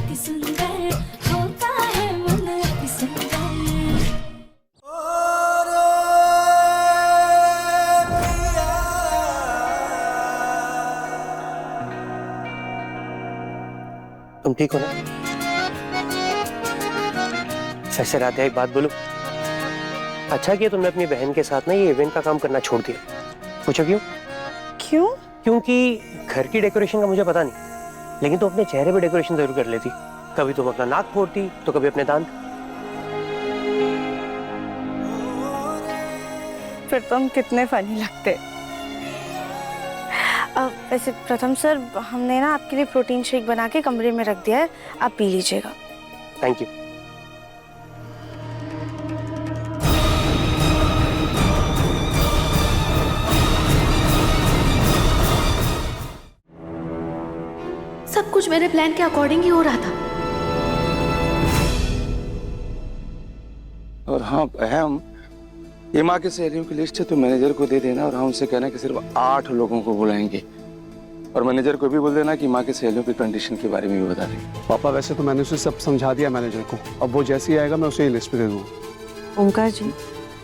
अति सुंदर होता है मन अति सुंदर। तुम ठीक हो ना? सच से रात एक बात बोलूं, अच्छा किया तुमने अपनी बहन के साथ ना ये इवेंट का काम करना छोड़ दिया। पूछो क्यों? क्यों? क्योंकि घर की डेकोरेशन का मुझे पता नहीं, लेकिन तुम अपने चेहरे पे डेकोरेशन जरूर कर लेती। कभी तुम अपना नाक फोड़ती तो कभी अपने दांत। फिर तुम कितने फनी लगते। वैसे प्रथम सर, हमने ना आपके लिए प्रोटीन शेक बना के कमरे में रख दिया है, आप पी लीजिएगा। Thank you. सब कुछ मेरे प्लान के अकॉर्डिंग ही हो रहा था। और हाँ अहम, ये माँ की सहेलियों की लिस्ट है तो मैनेजर को दे देना और हम उनसे कहना कि सिर्फ 8 लोगों को बुलाएंगे। और मैनेजर को भी बोल देना कि माँ की सहेलियों की कंडीशन के बारे में भी बता दें। पापा वैसे तो मैंने उसे सब समझा दिया मैनेजर को, अब वो जैसे ही आएगा मैं उसे ही लिस्ट पे दे दूंगा। ओमकार जी,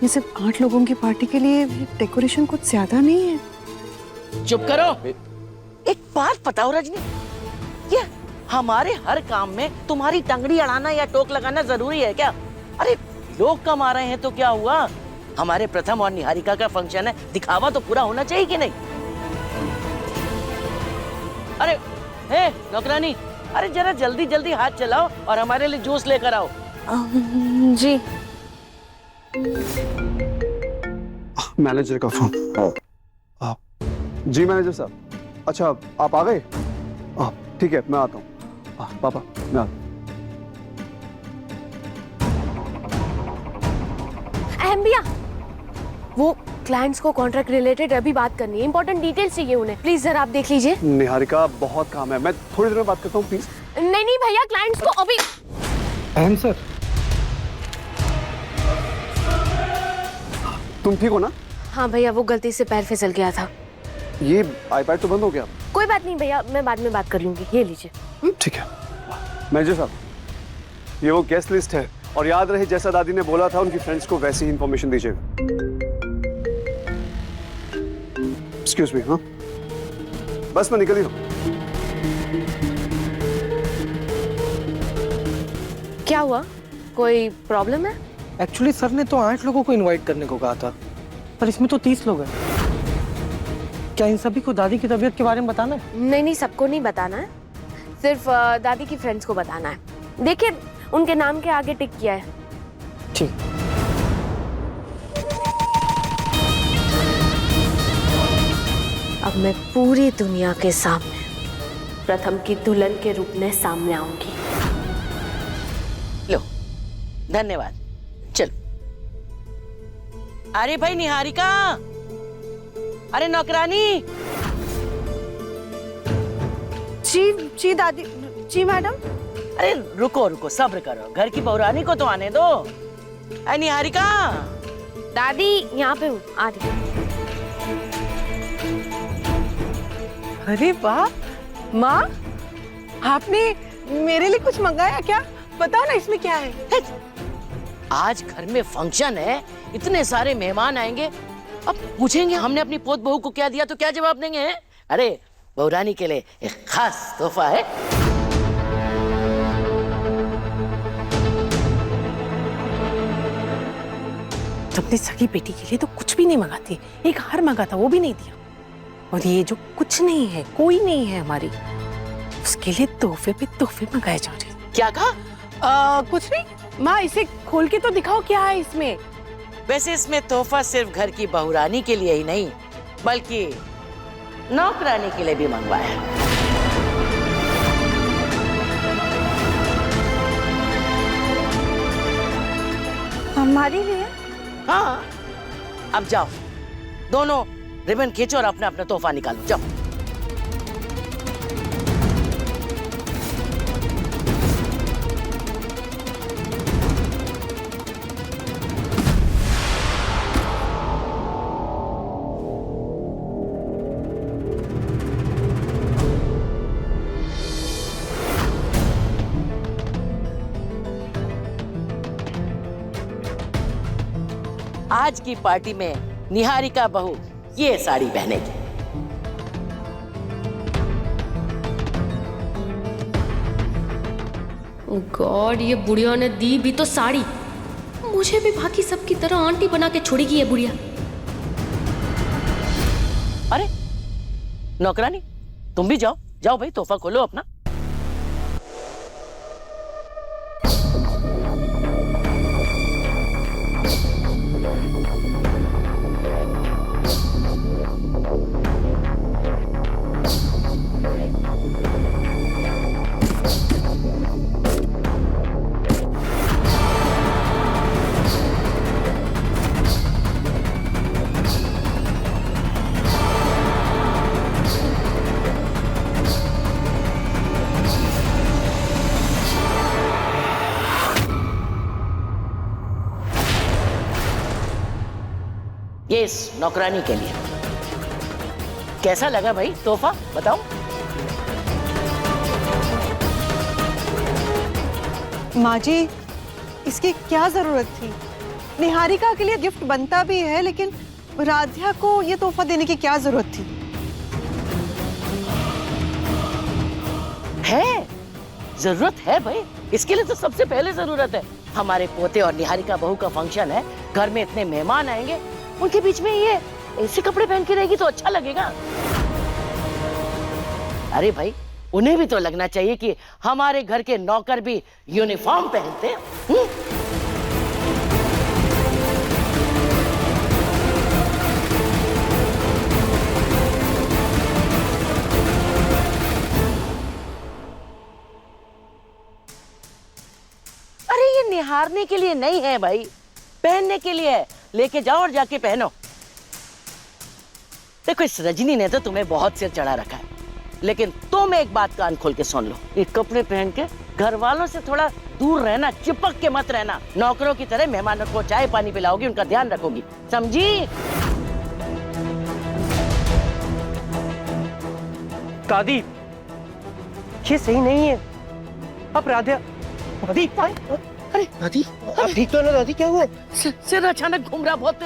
ये सिर्फ 8 लोगों की पार्टी के लिए डेकोरेशन कुछ ज्यादा नहीं है? चुप करो। एक बात बताओ रजनी, ये हमारे हर काम में तुम्हारी टंगड़ी अड़ाना या टोक लगाना जरूरी है क्या? अरे लोग कमा रहे हैं तो क्या हुआ, हमारे प्रथम और निहारिका का फंक्शन है, दिखावा तो पूरा होना चाहिए कि नहीं? अरे हे नौकरानी, अरे जरा जल्दी जल्दी हाथ चलाओ और हमारे लिए जूस लेकर आओ। जी। मैनेजर का फोन। जी मैनेजर साहब, अच्छा आप आ गए? ठीक है मैं आता हूँ। पापा मैं आता हूँ। अहम भैया, वो क्लाइंट्स को कॉन्ट्रैक्ट रिलेटेड अभी बात करनी है, इंपॉर्टेंट डिटेल्स चाहिए उन्हें, प्लीज जरा आप देख लीजिए। निहारिका बहुत काम है, मैं थोड़ी देर में बात करता हूँ प्लीज। नहीं भैया, क्लाइंट्स को अभी। अहम सर, तुम ठीक हो ना? हाँ भैया, वो गलती से पैर फिसल गया था। ये आईपैड तो बंद हो गया। कोई बात नहीं भैया, मैं बाद में बात कर लूंगी, ये लीजिए। ठीक है। मैनेजर साहब, ये वो गेस्ट लिस्ट है और याद रहे जैसा दादी ने बोला था उनकी फ्रेंड्स को वैसी ही इंफॉर्मेशन दीजिएगा। Excuse me. हाँ बस मैं निकल ही हूँ। क्या हुआ, कोई प्रॉब्लम है? एक्चुअली सर ने तो 8 लोगों को इनवाइट करने को कहा था, पर इसमें तो 30 लोग हैं। क्या इन सभी को दादी की तबीयत के बारे में बताना है? नहीं, सबको नहीं बताना है, सिर्फ दादी की फ्रेंड्स को बताना है। देखिए, उनके नाम के आगे टिक किया है। ठीक। अब मैं पूरी दुनिया के सामने प्रथम की दुल्हन के रूप में सामने आऊंगी। लो, धन्यवाद। चलो। अरे भाई निहारिका, अरे नौकरानी। जी दादी। जी मैडम। अरे रुको रुको, सब्र करो, घर की बहुरानी को तो आने दो। अरे निहारिका। दादी यहाँ पे हूँ, आ रही। अरे वाह माँ, आपने मेरे लिए कुछ मंगाया क्या? बताओ ना इसमें क्या है। आज घर में फंक्शन है, इतने सारे मेहमान आएंगे, अब पूछेंगे हमने अपनी पोत बहू को क्या दिया तो क्या जवाब देंगे हैं? अरे बहुरानी के लिए एक खास तोहफा है। तुमने सगी बेटी के लिए तो कुछ भी नहीं मंगाती, एक हार मंगा था वो भी नहीं दिया। और ये जो कुछ नहीं है, कोई नहीं है हमारी, उसके लिए तोहफे पे तोहफे मंगाए जा रहे। क्या कहा? कुछ नहीं माँ, इसे खोल के तो दिखाओ क्या है इसमें। वैसे इसमें तोहफा सिर्फ घर की बहुरानी के लिए ही नहीं, बल्कि नौकरानी के लिए भी मंगवाया है। हमारे लिए? हाँ, अब जाओ, दोनों रिबन खींचो और अपना अपना तोहफा निकालो, जाओ। आज की पार्टी में निहारिका बहू ये साड़ी पहनेगी। गॉड, ये बुढ़िया ने दी भी तो साड़ी, मुझे भी बाकी सबकी तरह आंटी बना के छोड़ेगी ये बुढ़िया। अरे नौकरानी, तुम भी जाओ जाओ भाई, तोहफा खोलो अपना। ये इस नौकरानी के लिए। कैसा लगा भाई तोहफा, बताओ। माँ जी, इसकी क्या जरूरत थी? निहारिका के लिए गिफ्ट बनता भी है, लेकिन राध्या को ये तोहफा देने की क्या जरूरत थी? है, जरूरत है भाई, इसके लिए तो सबसे पहले जरूरत है। हमारे पोते और निहारिका बहू का फंक्शन है, घर में इतने मेहमान आएंगे, उनके बीच में ये ऐसे कपड़े पहन के रहेगी तो अच्छा लगेगा। अरे भाई, उन्हें भी तो लगना चाहिए कि हमारे घर के नौकर भी यूनिफॉर्म पहनते हैं। अरे ये निहारने के लिए नहीं है भाई, पहनने के लिए है। लेके जाओ और जाके पहनो। देखो, इस रजनी ने तो तुम्हें बहुत सिर चढ़ा रखा है, लेकिन तुम एक बात कान खोल के सुन लो, ये कपड़े पहन के घर वालों से थोड़ा दूर रहना, चिपक के मत रहना। नौकरों की तरह मेहमानों को चाय पानी पिलाओगी, उनका ध्यान रखोगी, समझी? दादी, ये सही नहीं है। अब राध्या, दादी, अरे दादी, आप ठीक तो है ना दादी? क्या हुआ? सिर अचानक घूम रहा बहुत।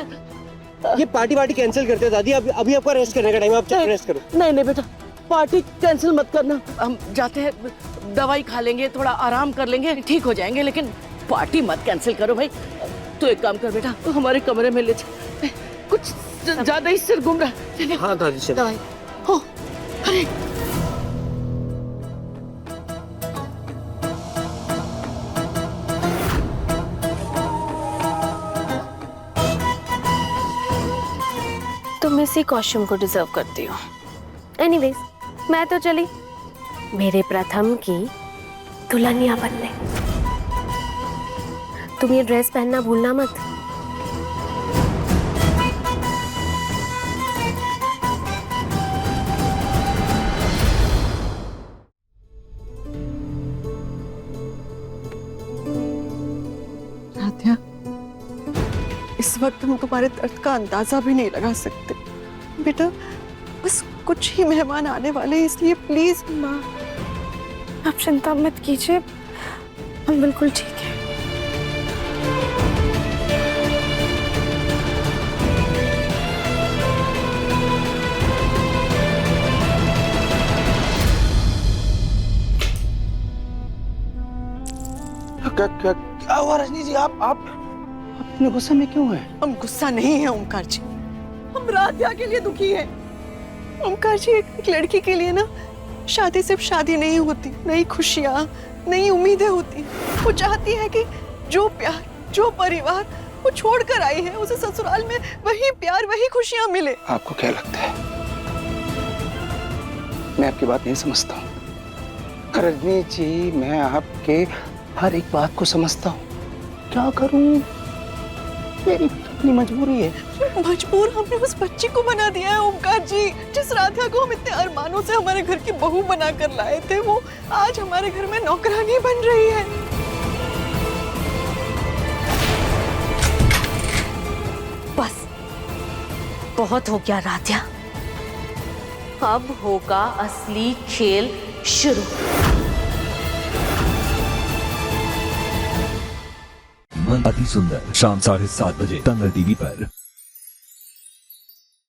ये पार्टी कैंसिल करते हैं दादी, अभी आपका रेस्ट करने का टाइम है, आप रेस्ट करो। नहीं नहीं बेटा, पार्टी कैंसिल मत करना। हम जाते हैं, दवाई खा लेंगे, थोड़ा आराम कर लेंगे, ठीक हो जाएंगे, लेकिन पार्टी मत कैंसिल करो भाई। तो एक काम कर बेटा, तो हमारे कमरे में ले चल, कुछ ज्यादा ही सिर घूम रहा है। हाँ दादी, चलो। दवाई हो। अरे तुम इसी कॉस्ट्यूम को डिजर्व करती हो। एनीवेज, मैं तो चली मेरे प्रथम की दुल्हनिया बनने। तुम ये ड्रेस पहनना भूलना मत। राध्या, इस वक्त हम तुम्हारे दर्द का अंदाजा भी नहीं लगा सकते। बेटा, बस कुछ ही मेहमान आने वाले हैं, इसलिए प्लीज। माँ, आप चिंता मत कीजिए, हम बिल्कुल ठीक हैं। क्या हुआ रजनी जी? आप इतने गुस्से में क्यों हैं? हम गुस्सा नहीं है ओमकार जी, हम राध्या के लिए दुखी हैं। ओमकार जी, एक लड़की के लिए ना शादी सिर्फ शादी नहीं होती, नई खुशियाँ, नई उम्मीदें होती। वो चाहती है कि जो प्यार, जो परिवार वो छोड़ कर आई है, उसे ससुराल में वही प्यार, वही खुशियाँ मिले। आपको क्या लगता है मैं आपकी बात नहीं समझता हूँ? रजनी जी, मैं आपके हर एक बात को समझता हूँ, क्या करूँ, मेरी अपनी मजबूरी है। मजबूर हमने उस बच्ची को बना दिया है ओमकार जी, जिस राधा को हम इतने अरमानों से हमारे घर की बहू बनाकर लाए थे, वो आज हमारे घर में नौकरानी बन रही है। बस बहुत हो गया राध्या, अब होगा असली खेल शुरू। अति सुंदर शाम 7:30 बजे दंगल टीवी पर।